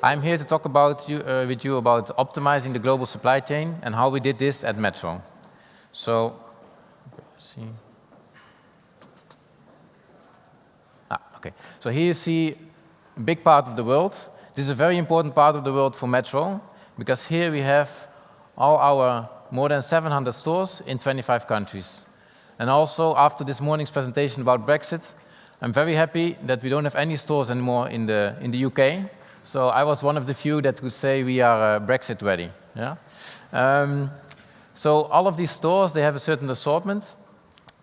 I'm here to talk with you about optimizing the global supply chain and how we did this at Metro. So, let's see. Okay. So here you see a big part of the world. This is a very important part of the world for Metro, because here we have all our more than 700 stores in 25 countries. And also, after this morning's presentation about Brexit, I'm very happy that we don't have any stores anymore in the UK. So I was one of the few that would say we are Brexit ready. Yeah? So all of these stores, they have a certain assortment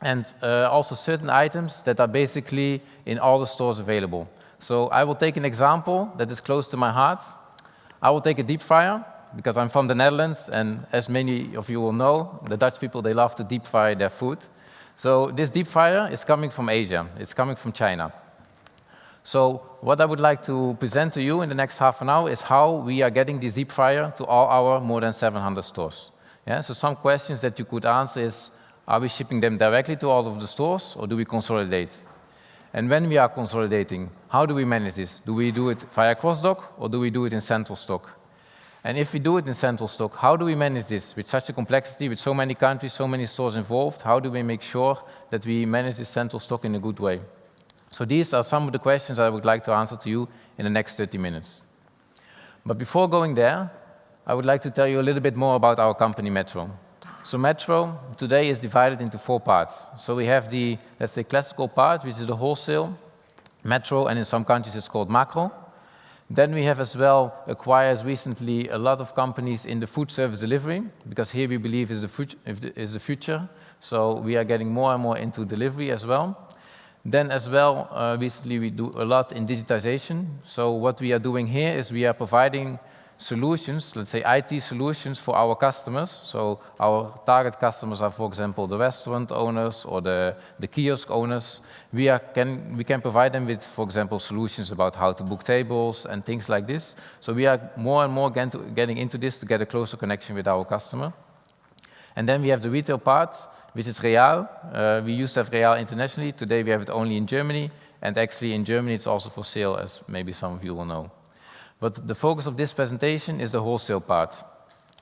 and also certain items that are basically in all the stores available. So I will take an example that is close to my heart. I will take a deep fryer, because I'm from the Netherlands, and as many of you will know, the Dutch people, they love to deep fry their food. So this deep fryer is coming from Asia. It's coming from China. So what I would like to present to you in the next half an hour is how we are getting this deep fryer to all our more than 700 stores. Yeah? So some questions that you could answer is, are we shipping them directly to all of the stores, or do we consolidate? And when we are consolidating, how do we manage this? Do we do it via cross-dock, or do we do it in central stock? And if we do it in central stock, how do we manage this? With such a complexity, with so many countries, so many stores involved, how do we make sure that we manage this central stock in a good way? So these are some of the questions I would like to answer to you in the next 30 minutes. But before going there, I would like to tell you a little bit more about our company, Metro. So Metro today is divided into 4 parts. So we have the, let's say, classical part, which is the wholesale, Metro, and in some countries it's called macro. Then we have as well acquired recently a lot of companies in the food service delivery, because here we believe is the future. So we are getting more and more into delivery as well. Then as well, recently we do a lot in digitization. So what we are doing here is we are providing solutions, let's say IT solutions for our customers. So our target customers are, for example, the restaurant owners or the kiosk owners. We can provide them with, for example, solutions about how to book tables and things like this. So we are more and more getting into this to get a closer connection with our customer. And then we have the retail part, which is Real. We used to have Real internationally. Today we have it only in Germany. And actually in Germany it's also for sale, as maybe some of you will know. But the focus of this presentation is the wholesale part.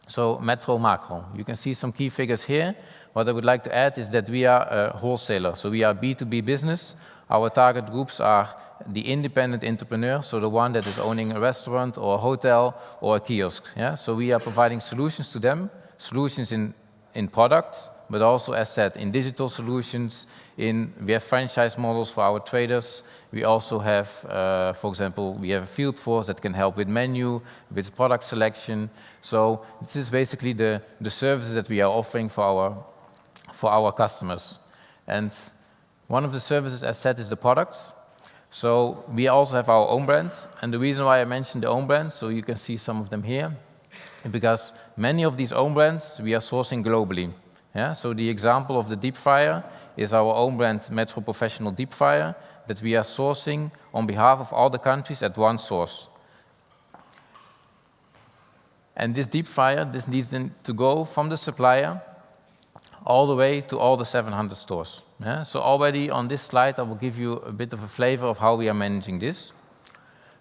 So Metro Macro. You can see some key figures here. What I would like to add is that we are a wholesaler. So we are B2B business. Our target groups are the independent entrepreneur, so the one that is owning a restaurant or a hotel or a kiosk. Yeah? So we are providing solutions to them, solutions in products, but also, as said, in digital solutions. We have franchise models for our traders. We also have, for example, we have a field force that can help with menu, with product selection. So this is basically the services that we are offering for our customers. And one of the services, as said, is the products. So we also have our own brands. And the reason why I mentioned the own brands, so you can see some of them here, because many of these own brands we are sourcing globally. Yeah? So the example of the deep fryer is our own brand, Metro Professional Deep Fryer, that we are sourcing on behalf of all the countries at one source. And this deep fryer, this needs to go from the supplier all the way to all the 700 stores. Yeah? So already on this slide, I will give you a bit of a flavor of how we are managing this.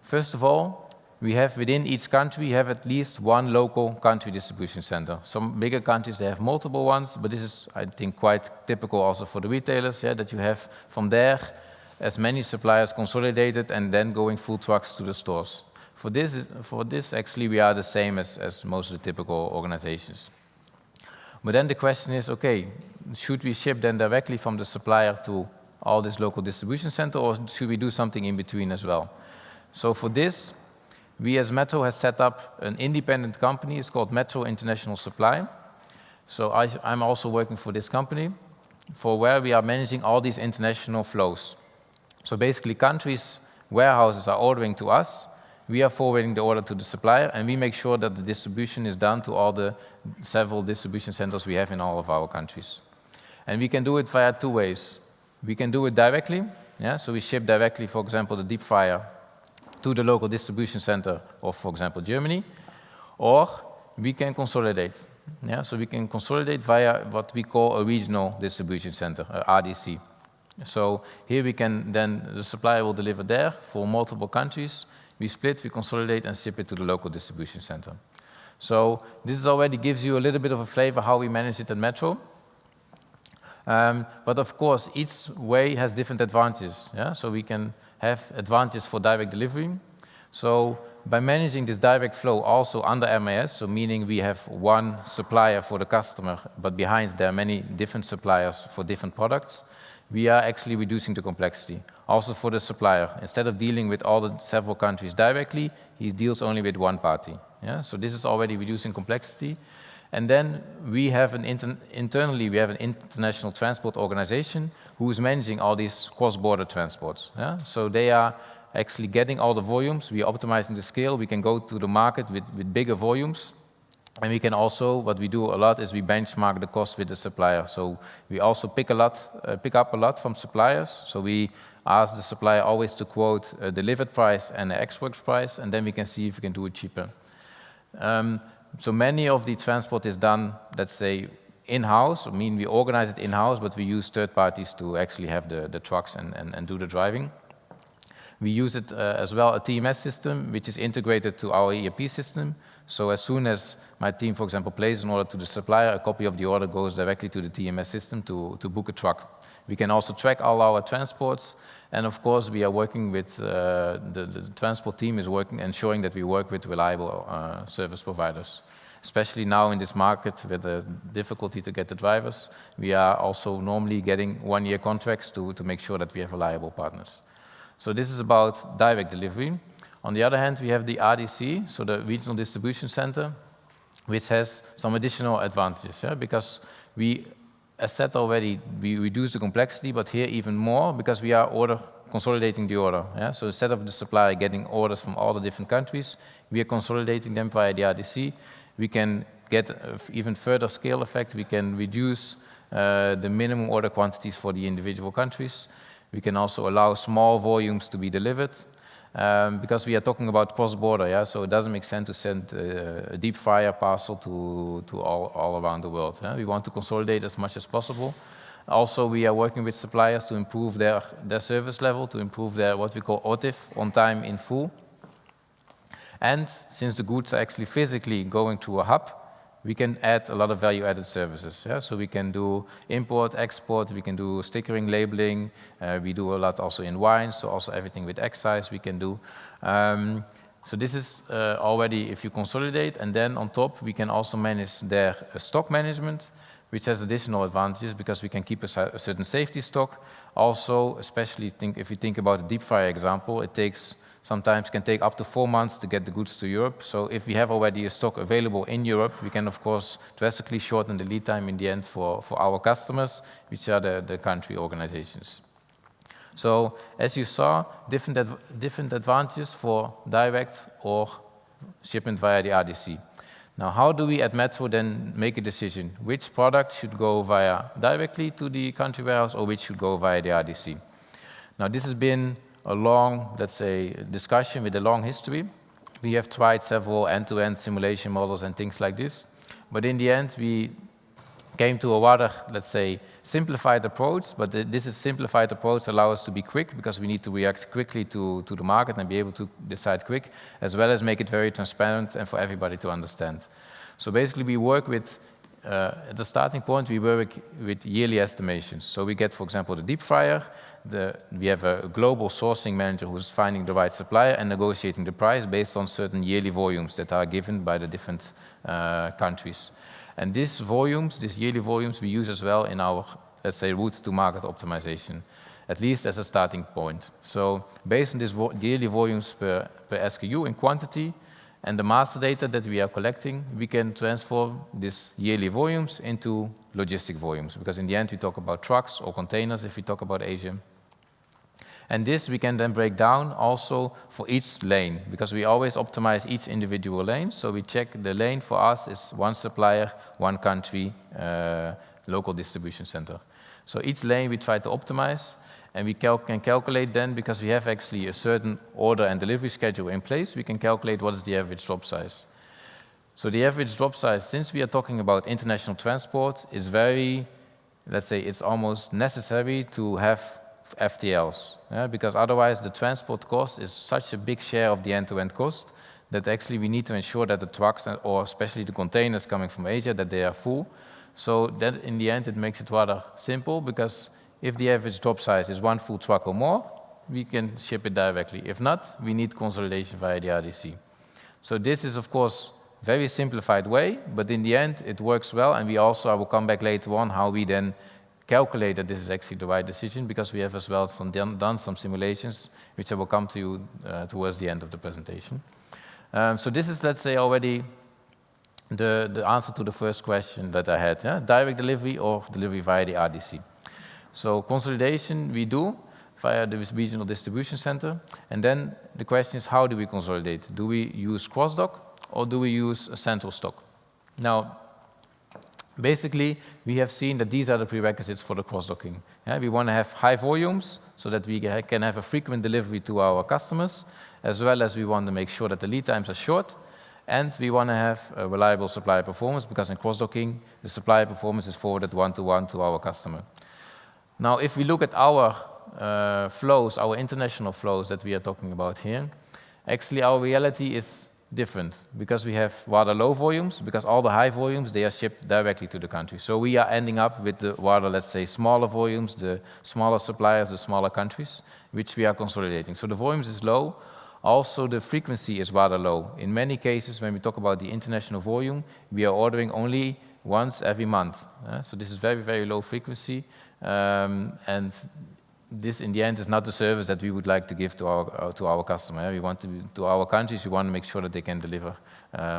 First of all, we have within each country, we have at least one local country distribution center. Some bigger countries, they have multiple ones, but this is, I think, quite typical also for the retailers, yeah, that you have from there as many suppliers consolidated and then going full trucks to the stores. For this, actually, we are the same as most of the typical organizations. But then the question is, okay, should we ship then directly from the supplier to all this local distribution center, or should we do something in between as well? So for this, we as Metro has set up an independent company. It's called Metro International Supply. So I'm also working for this company, for where we are managing all these international flows. So basically countries, warehouses are ordering to us, we are forwarding the order to the supplier, and we make sure that the distribution is done to all the several distribution centers we have in all of our countries. And we can do it via 2 ways. We can do it directly, yeah? So we ship directly, for example, the deep fryer to the local distribution center of, for example, Germany, or we can consolidate. Yeah? So we can consolidate via what we call a regional distribution center, RDC. So here we can then, the supplier will deliver there for multiple countries. We split, we consolidate, and ship it to the local distribution center. So this already gives you a little bit of a flavor how we manage it at Metro. But of course, each way has different advantages. Yeah? So we can have advantages for direct delivery. So by managing this direct flow also under MIS, so meaning we have one supplier for the customer, but behind there are many different suppliers for different products, we are actually reducing the complexity. Also for the supplier, instead of dealing with all the several countries directly, he deals only with one party. Yeah? So this is already reducing complexity. And then we have internally, we have an international transport organization who is managing all these cross-border transports. Yeah? So they are actually getting all the volumes, we are optimizing the scale, we can go to the market with bigger volumes. And we can also, what we do a lot is we benchmark the cost with the supplier. So we also pick up a lot from suppliers. So we ask the supplier always to quote a delivered price and an ex-works price, and then we can see if we can do it cheaper. So many of the transport is done, let's say, in-house. I mean, we organize it in-house, but we use third parties to actually have the trucks and do the driving. We use it as well, a TMS system, which is integrated to our ERP system. So as soon as my team, for example, places an order to the supplier, a copy of the order goes directly to the TMS system to book a truck. We can also track all our transports. And of course, we are working with, the transport team is working, ensuring that we work with reliable service providers. Especially now in this market with the difficulty to get the drivers, we are also normally getting one-year contracts to make sure that we have reliable partners. So this is about direct delivery. On the other hand, we have the RDC, so the Regional Distribution Center, which has some additional advantages, yeah? Because we, as said already, we reduce the complexity, but here even more because we are consolidating the order. Yeah? So instead of the supplier getting orders from all the different countries, we are consolidating them via the RDC. We can get even further scale effect. We can reduce the minimum order quantities for the individual countries. We can also allow small volumes to be delivered because we are talking about cross-border, yeah? So it doesn't make sense to send a deep fryer parcel to all around the world. Yeah? We want to consolidate as much as possible. Also, we are working with suppliers to improve their service level, to improve their what we call OTIF, on time in full. And since the goods are actually physically going through a hub, we can add a lot of value-added services. Yeah? So we can do import, export, we can do stickering, labeling. We do a lot also in wine, so also everything with excise we can do. So this is already if you consolidate, and then on top we can also manage their stock management, which has additional advantages because we can keep a certain safety stock. Also, especially if you think about a deep fryer example, it sometimes can take up to 4 months to get the goods to Europe. So if we have already a stock available in Europe, we can of course drastically shorten the lead time in the end for our customers, which are the country organizations. So as you saw, different advantages for direct or shipment via the RDC. Now, how do we at Metro then make a decision? Which product should go directly to the country warehouse or which should go via the RDC? Now, this has been a long, let's say, discussion with a long history. We have tried several end-to-end simulation models and things like this. But in the end, we came to a rather, let's say, simplified approach. But this is simplified approach allows us to be quick because we need to react quickly to the market and be able to decide quick, as well as make it very transparent and for everybody to understand. So basically, we work with at the starting point, we work with yearly estimations. So we get, for example, the deep fryer. We have a global sourcing manager who's finding the right supplier and negotiating the price based on certain yearly volumes that are given by the different countries. And these yearly volumes, we use as well in our, let's say, route to market optimization, at least as a starting point. So based on these yearly volumes per SKU in quantity, and the master data that we are collecting, we can transform these yearly volumes into logistic volumes, because in the end we talk about trucks or containers if we talk about Asia. And this we can then break down also for each lane, because we always optimize each individual lane. So we check the lane for us is one supplier, one country, local distribution center. So each lane we try to optimize. And we can calculate then, because we have actually a certain order and delivery schedule in place, we can calculate what is the average drop size. So the average drop size, since we are talking about international transport, is very, let's say, it's almost necessary to have FTLs, because otherwise the transport cost is such a big share of the end-to-end cost that actually we need to ensure that the trucks, or especially the containers coming from Asia, that they are full. So that in the end it makes it rather simple, because if the average drop size is 1 full truck or more, we can ship it directly. If not, we need consolidation via the RDC. So this is of course very simplified way, but in the end it works well, and I will come back later on how we then calculate that this is actually the right decision, because we have as well done some simulations, which I will come to you towards the end of the presentation. So this is, let's say, already the answer to the first question that I had, direct delivery or delivery via the RDC. So consolidation we do via the regional distribution center, and then the question is, how do we consolidate? Do we use cross-dock or do we use a central stock? Now, basically, we have seen that these are the prerequisites for the cross-docking. We want to have high volumes so that we can have a frequent delivery to our customers, as well as we want to make sure that the lead times are short, and we want to have a reliable supplier performance, because in cross-docking, the supplier performance is forwarded one-to-one to our customer. Now, if we look at our flows, our international flows that we are talking about here, actually our reality is different, because we have rather low volumes, because all the high volumes, they are shipped directly to the country. So we are ending up with the rather, let's say, smaller volumes, the smaller suppliers, the smaller countries, which we are consolidating. So the volumes is low. Also, the frequency is rather low. In many cases, when we talk about the international volume, we are ordering only once every month. So this is very, very low frequency, and this, in the end, is not the service that we would like to give to our customer. We want to our countries, we want to make sure that they can deliver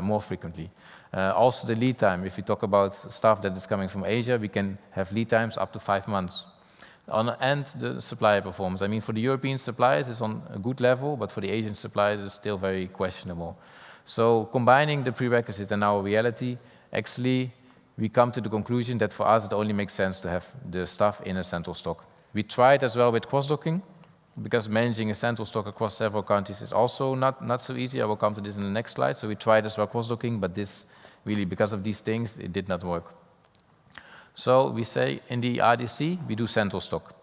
more frequently. Also, the lead time. If we talk about stuff that is coming from Asia, we can have lead times up to 5 months. And the supplier performance. I mean, for the European suppliers, it's on a good level, but for the Asian suppliers, it's still very questionable. So, combining the prerequisites and our reality, actually, we come to the conclusion that for us, it only makes sense to have the stuff in a central stock. We tried as well with cross-docking, because managing a central stock across several countries is also not so easy. I will come to this in the next slide. So we tried as well cross-docking, but this really, because of these things, it did not work. So we say in the RDC, we do central stock.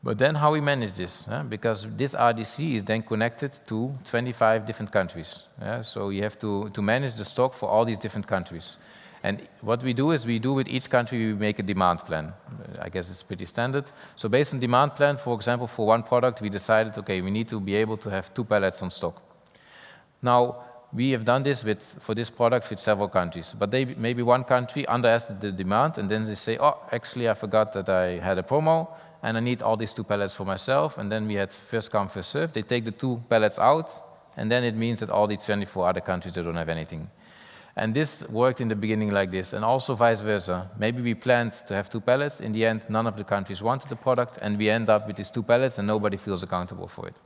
But then how we manage this? Because this RDC is then connected to 25 different countries. So you have to manage the stock for all these different countries. And what we do is with each country, we make a demand plan. I guess it's pretty standard. So based on demand plan, for example, for one product, we decided, okay, we need to be able to have 2 pallets on stock. Now, we have done this for this product with several countries, but maybe one country underestimated the demand, and then they say, oh, actually, I forgot that I had a promo, and I need all these 2 pallets for myself, and then we had first come, first serve. They take the 2 pallets out, and then it means that all the 24 other countries, they don't have anything. And this worked in the beginning like this, and also vice versa. Maybe we planned to have 2 pallets. In the end, none of the countries wanted the product, and we end up with these 2 pallets, and nobody feels accountable for it.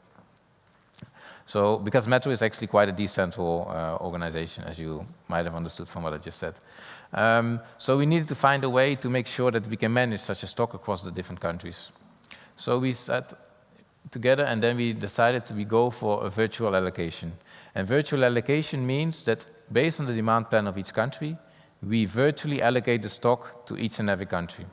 So, because Metro is actually quite a decentral organization, as you might have understood from what I just said. So we needed to find a way to make sure that we can manage such a stock across the different countries. So we sat together, and then we decided we go for a virtual allocation. And virtual allocation means that based on the demand plan of each country, we virtually allocate the stock to each and every country.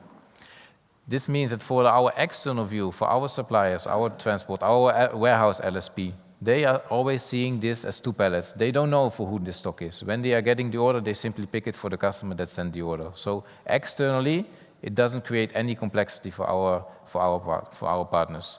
This means that for our external view, for our suppliers, our transport, our warehouse LSP, they are always seeing this as 2 pallets. They don't know for who this stock is. When they are getting the order, they simply pick it for the customer that sent the order. So externally, it doesn't create any complexity for our partners.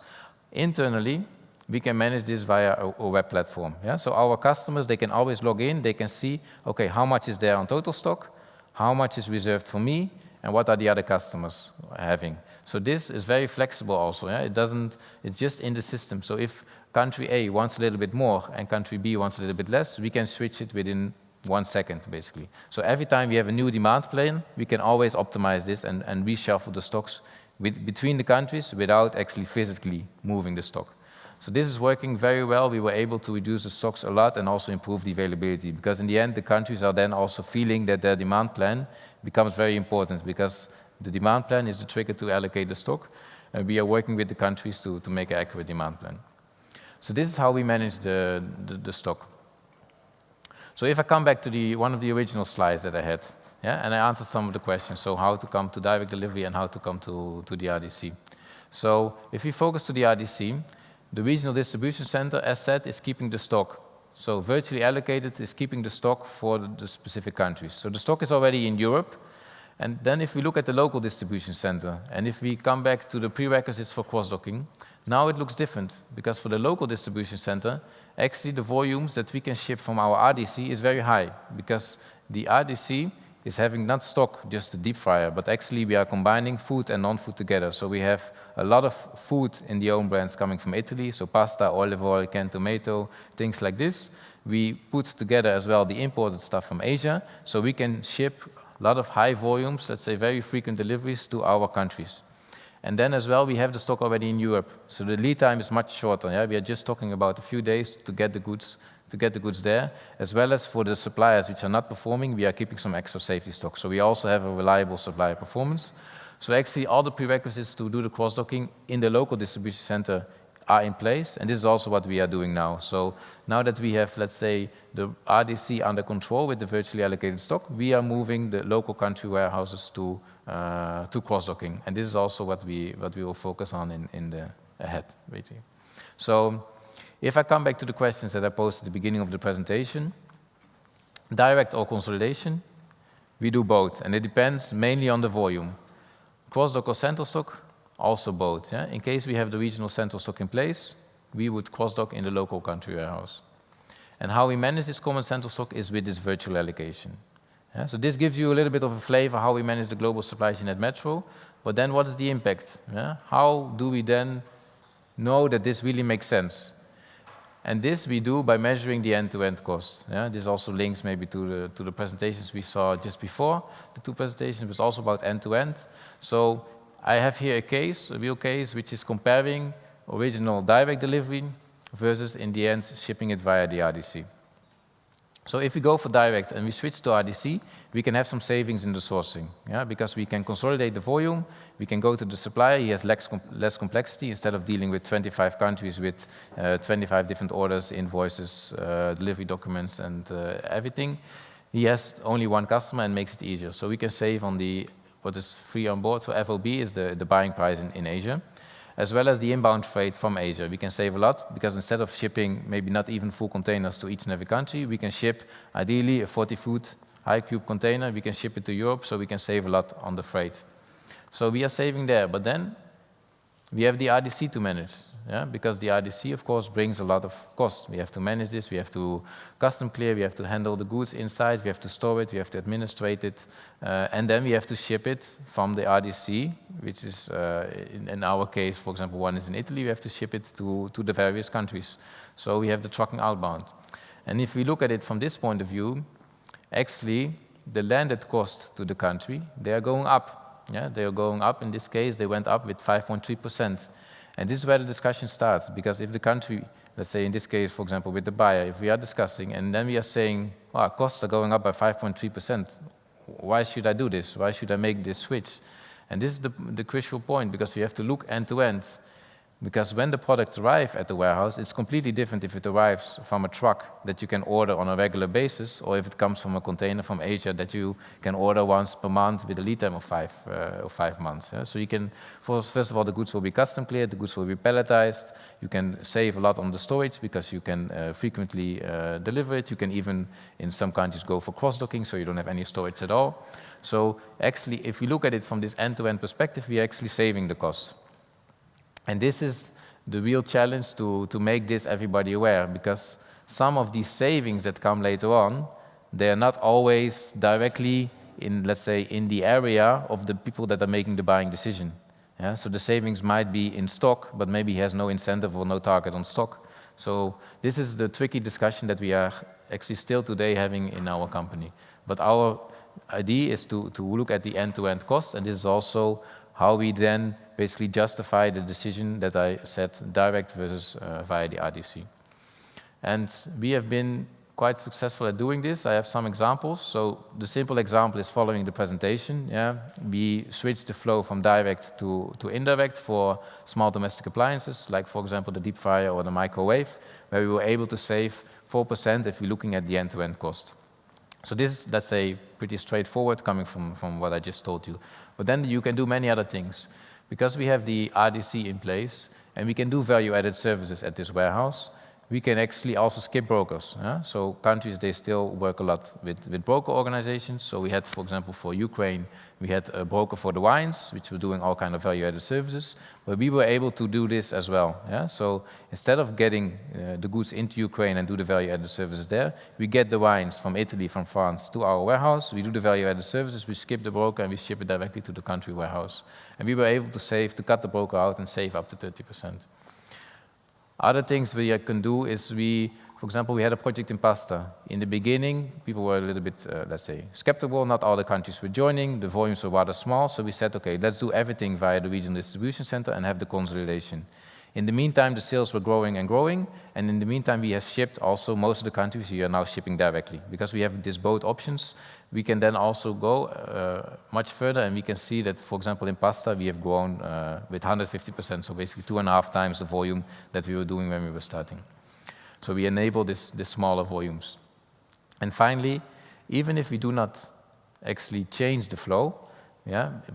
Internally, we can manage this via a web platform. So our customers, they can always log in. They can see, okay, how much is there on total stock, how much is reserved for me, and what are the other customers having. So this is very flexible also. It's just in the system. So if country A wants a little bit more and country B wants a little bit less, we can switch it within 1 second, basically. So every time we have a new demand plan, we can always optimize this and reshuffle the stocks between the countries without actually physically moving the stock. So this is working very well. We were able to reduce the stocks a lot and also improve the availability, because in the end, the countries are then also feeling that their demand plan becomes very important, because the demand plan is the trigger to allocate the stock. And we are working with the countries to make an accurate demand plan. So this is how we manage the stock. So if I come back to one of the original slides that I had, and I answered some of the questions, so how to come to direct delivery and how to come to the RDC. So if we focus to the RDC, the regional distribution center, as said, is keeping the stock. So virtually allocated is keeping the stock for the specific countries. So the stock is already in Europe. And then if we look at the local distribution center, and if we come back to the prerequisites for cross-docking, now it looks different, because for the local distribution center, actually the volumes that we can ship from our RDC is very high, because the RDC is having not stock, just a deep fryer, but actually we are combining food and non-food together. So we have a lot of food in the own brands coming from Italy, so pasta, olive oil, canned tomato, things like this. We put together as well the imported stuff from Asia, so we can ship a lot of high volumes, let's say very frequent deliveries to our countries. And then as well, we have the stock already in Europe, so the lead time is much shorter. Yeah? We are just talking about a few days to get the goods there, as well as for the suppliers which are not performing, we are keeping some extra safety stock. So we also have a reliable supplier performance. So actually, all the prerequisites to do the cross-docking in the local distribution center are in place, and this is also what we are doing now. So now that we have, let's say, the RDC under control with the virtually allocated stock, we are moving the local country warehouses to cross-docking, and this is also what we will focus on in the ahead, basically. So if I come back to the questions that I posed at the beginning of the presentation, direct or consolidation, we do both, and it depends mainly on the volume. Cross-dock or central stock, also both. Yeah? In case we have the regional central stock in place, we would cross-dock in the local country warehouse. And how we manage this common central stock is with this virtual allocation. Yeah? So this gives you a little bit of a flavor how we manage the global supply chain at Metro, but then what is the impact? Yeah? How do we then know that this really makes sense? And this we do by measuring the end-to-end cost. Yeah? This also links maybe to the presentations we saw just before. The two presentations was also about end-to-end. So I have here a real case, which is comparing original direct delivery versus, in the end, shipping it via the RDC. So if we go for direct and we switch to RDC, we can have some savings in the sourcing, yeah? Because we can consolidate the volume, we can go to the supplier, he has less complexity, instead of dealing with 25 countries with 25 different orders, invoices, delivery documents, and everything. He has only one customer and makes it easier. So we can save on what is free on board, so FOB is the buying price in Asia, as well as the inbound freight from Asia. We can save a lot, because instead of shipping maybe not even full containers to each and every country, we can ship ideally a 40-foot high cube container, we can ship it to Europe, so we can save a lot on the freight. So we are saving there, but then we have the RDC to manage, yeah? Because the RDC, of course, brings a lot of cost. We have to manage this, we have to custom clear, we have to handle the goods inside, we have to store it, we have to administrate it, and then we have to ship it from the RDC, which is, in our case, for example, one is in Italy, we have to ship it to the various countries. So we have the trucking outbound. And if we look at it from this point of view, actually, the landed cost to the country, they are going up. Yeah, they are going up. In this case, they went up with 5.3%. And this is where the discussion starts, because if the country, let's say in this case, for example, with the buyer, if we are discussing and then we are saying, well, costs are going up by 5.3%, why should I do this? Why should I make this switch? And this is the crucial point, because we have to look end to end. Because when the products arrive at the warehouse, it's completely different if it arrives from a truck that you can order on a regular basis, or if it comes from a container from Asia that you can order once per month with a lead time of 5 months. Yeah? So you can, first of all, the goods will be custom cleared, the goods will be palletized, you can save a lot on the storage because you can frequently deliver it. You can even, in some countries, go for cross-docking, so you don't have any storage at all. So actually, if we look at it from this end-to-end perspective, we are actually saving the cost. And this is the real challenge to make this everybody aware, because some of these savings that come later on, they are not always directly in, let's say, in the area of the people that are making the buying decision. Yeah? So the savings might be in stock, but maybe he has no incentive or no target on stock. So this is the tricky discussion that we are actually still today having in our company. But our idea is to look at the end-to-end cost, and this is also how we then basically justify the decision that I said direct versus via the RDC. And we have been quite successful at doing this. I have some examples. So the simple example is following the presentation. Yeah? We switched the flow from direct to indirect for small domestic appliances, like for example the deep fryer or the microwave, where we were able to save 4% if we're looking at the end-to-end cost. So this is, let's say, pretty straightforward coming from what I just told you. But then you can do many other things. Because we have the RDC in place and we can do value-added services at this warehouse, we can actually also skip brokers. So countries, they still work a lot with broker organizations. So we had, for example, for Ukraine, we had a broker for the wines, which were doing all kind of value-added services. But we were able to do this as well. So instead of getting the goods into Ukraine and do the value-added services there, we get the wines from Italy, from France, to our warehouse. We do the value-added services, we skip the broker, and we ship it directly to the country warehouse. And we were able to cut the broker out and save up to 30%. Other things we can do is for example, we had a project in pasta. In the beginning, people were a little bit, let's say, skeptical. Not all the countries were joining. The volumes were rather small. So we said, okay, let's do everything via the regional distribution center and have the consolidation. In the meantime, the sales were growing and growing. And in the meantime, we have shipped also most of the countries. We are now shipping directly. Because we have these both options, we can then also go much further. And we can see that, for example, in pasta, we have grown with 150%. So basically 2.5 times the volume that we were doing when we were starting. So we enable this smaller volumes. And finally, even if we do not actually change the flow,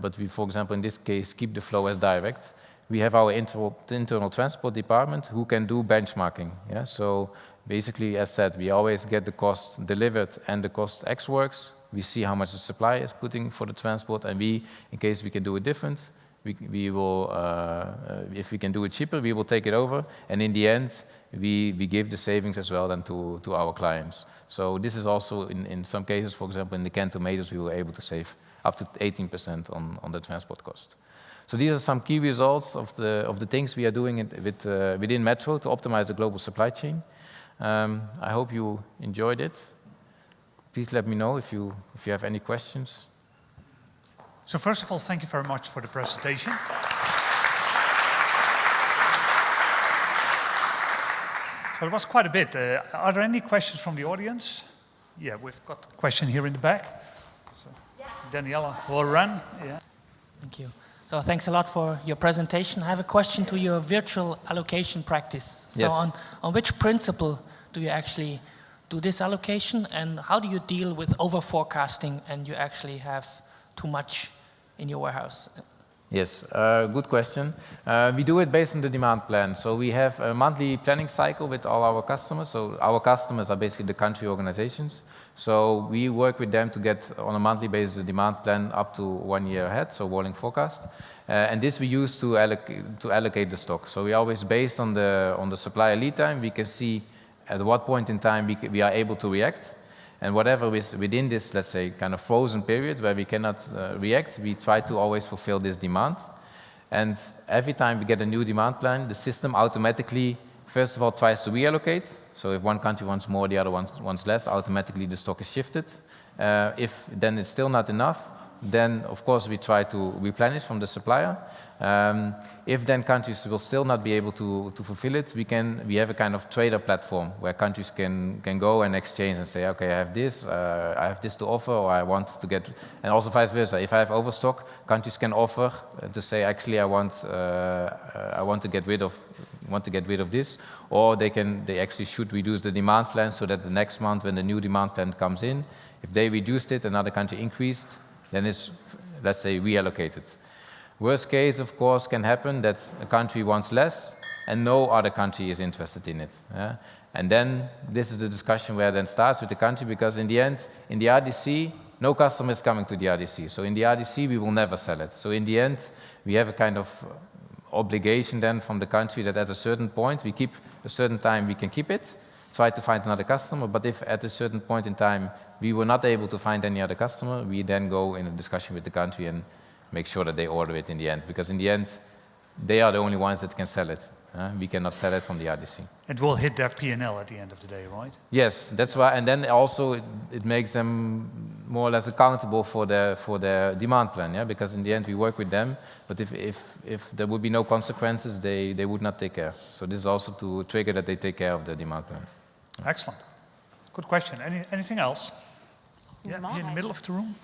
but we, for example, in this case, keep the flow as direct, we have our internal transport department who can do benchmarking. So basically, as said, we always get the cost delivered and the cost ex works. We see how much the supplier is putting for the transport, and we, in case we can do it different, we will, if we can do it cheaper, we will take it over. And in the end, we give the savings as well then to our clients. So this is also, in some cases, for example, in the canned tomatoes, we were able to save up to 18% on the transport cost. So these are some key results of the things we are doing within Metro to optimize the global supply chain. I hope you enjoyed it. Please let me know if you have any questions. So first of all, thank you very much for the presentation. So there was quite a bit. Are there any questions from the audience? Yeah, we've got a question here in the back. So Daniela will run. Yeah. Thank you. So thanks a lot for your presentation. I have a question to your virtual allocation practice. So yes. on which principle do you actually do this allocation, and how do you deal with over forecasting and you actually have too much in your warehouse? Yes, good question. We do it based on the demand plan. So we have a monthly planning cycle with all our customers. So our customers are basically the country organizations. So we work with them to get on a monthly basis a demand plan up to 1 year ahead, so rolling forecast. And this we use to allocate the stock. So we always, based on the supplier lead time, we can see at what point in time we are able to react. And whatever is within this, let's say, kind of frozen period where we cannot react, we try to always fulfill this demand. And every time we get a new demand plan, the system automatically, first of all, tries to reallocate. So if one country wants more, the other wants less, automatically the stock is shifted. If then it's still not enough, then of course we try to replenish from the supplier. If then countries will still not be able to fulfill it, we have a kind of trader platform where countries can go and exchange and say, okay, I have this to offer, or I want to get, and also vice versa. If I have overstock, countries can offer to say, actually, I want to get rid of this, or they actually should reduce the demand plan so that the next month when the new demand plan comes in, if they reduced it, another country increased, then it's, let's say, reallocated. Worst case, of course, can happen that a country wants less and no other country is interested in it. And then this is the discussion where it then starts with the country, because in the end, in the RDC, no customer is coming to the RDC. So in the RDC, we will never sell it. So in the end, we have a kind of obligation then from the country that at a certain point, we keep a certain time, we can keep it, try to find another customer. But if at a certain point in time, we were not able to find any other customer, we then go in a discussion with the country and make sure that they order it in the end. Because in the end, they are the only ones that can sell it. We cannot sell it from the RDC. It will hit their P&L at the end of the day, right? Yes, that's why. And then also it makes them more or less accountable for their demand plan. Because in the end, we work with them. But if there would be no consequences, they would not take care. So this is also to trigger that they take care of the demand plan. Excellent. Good question. Anything else? Yeah, here in the middle of the room.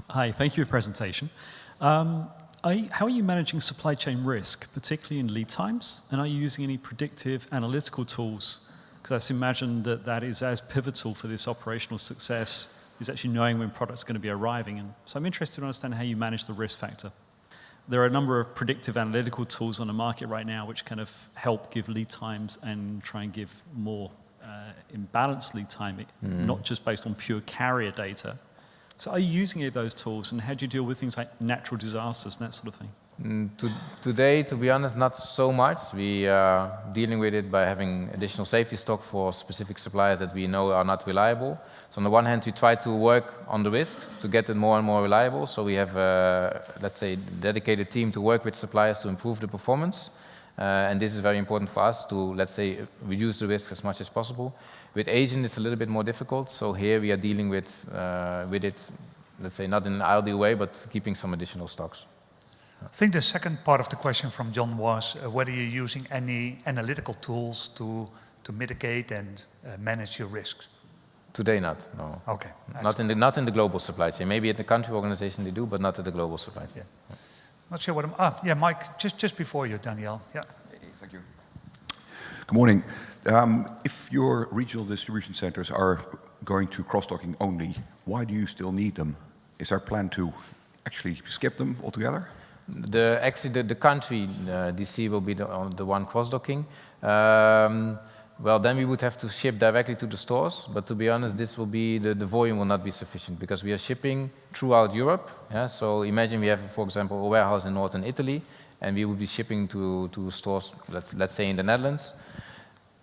Hi, thank you for your presentation. How are you managing supply chain risk, particularly in lead times? And are you using any predictive analytical tools? Because I imagine that is as pivotal for this operational success, is actually knowing when product's going to be arriving. And so I'm interested to understand how you manage the risk factor. there are a number of predictive analytical tools on the market right now which kind of help give lead times and try and give more imbalanced lead time, not just based on pure carrier data. So are you using any of those tools, and how do you deal with things like natural disasters and that sort of thing? Today, to be honest, not so much. We are dealing with it by having additional safety stock for specific suppliers that we know are not reliable. So on the one hand, we try to work on the risks to get it more and more reliable. So we have, let's say, a dedicated team to work with suppliers to improve the performance. And this is very important for us to, let's say, reduce the risk as much as possible. With Asian, it's a little bit more difficult. So here we are dealing with it, let's say, not in an ideal way, but keeping some additional stocks. I think the second part of the question from John was whether you're using any analytical tools to mitigate and manage your risks. Today, not, no. Okay. Not in the global supply chain. Maybe at the country organization they do, but not at the global supply chain. Yeah. Not sure what I'm... yeah, Mike, just before you, Danielle. Yeah. Thank you. Good morning. If your regional distribution centers are going to cross-docking only, why do you still need them? Is there a plan to actually skip them altogether? Actually, the country DC will be the one cross-docking. Well, then we would have to ship directly to the stores, but to be honest, this will be, the volume will not be sufficient because we are shipping throughout Europe. Yeah? So imagine we have, for example, a warehouse in northern Italy, and we will be shipping to stores, let's say in the Netherlands.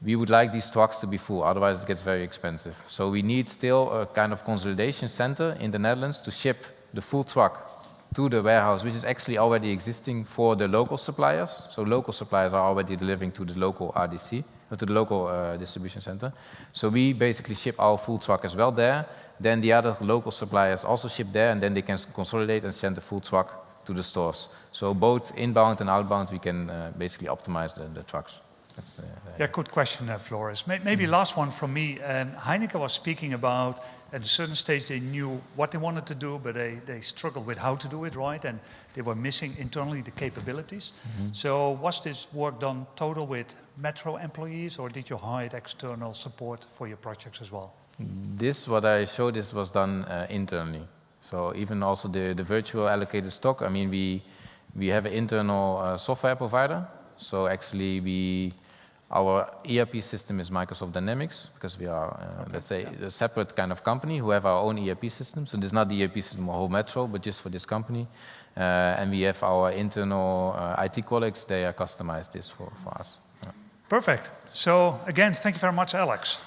We would like these trucks to be full, otherwise it gets very expensive. So we need still a kind of consolidation center in the Netherlands to ship the full truck to the warehouse, which is actually already existing for the local suppliers. So local suppliers are already delivering to the local RDC, or to the local distribution center. So we basically ship our full truck as well there. Then the other local suppliers also ship there, and then they can consolidate and send the full truck to the stores. So both inbound and outbound, we can basically optimize the trucks. Yeah, good question, Floris. Maybe last one from me. Heineken was speaking about, at a certain stage they knew what they wanted to do, but they struggled with how to do it right, and they were missing internally the capabilities. So was this work done total with Metro employees, or did you hire external support for your projects as well? This, what I showed, this was done internally. So even also the virtual allocated stock, I mean, we have an internal software provider. So actually our ERP system is Microsoft Dynamics, because we are, let's say, a separate kind of company who have our own ERP system. So this is not the ERP system of whole Metro, but just for this company. And we have our internal IT colleagues, they are customized this for us. Yeah. Perfect. So again, thank you very much, Alex.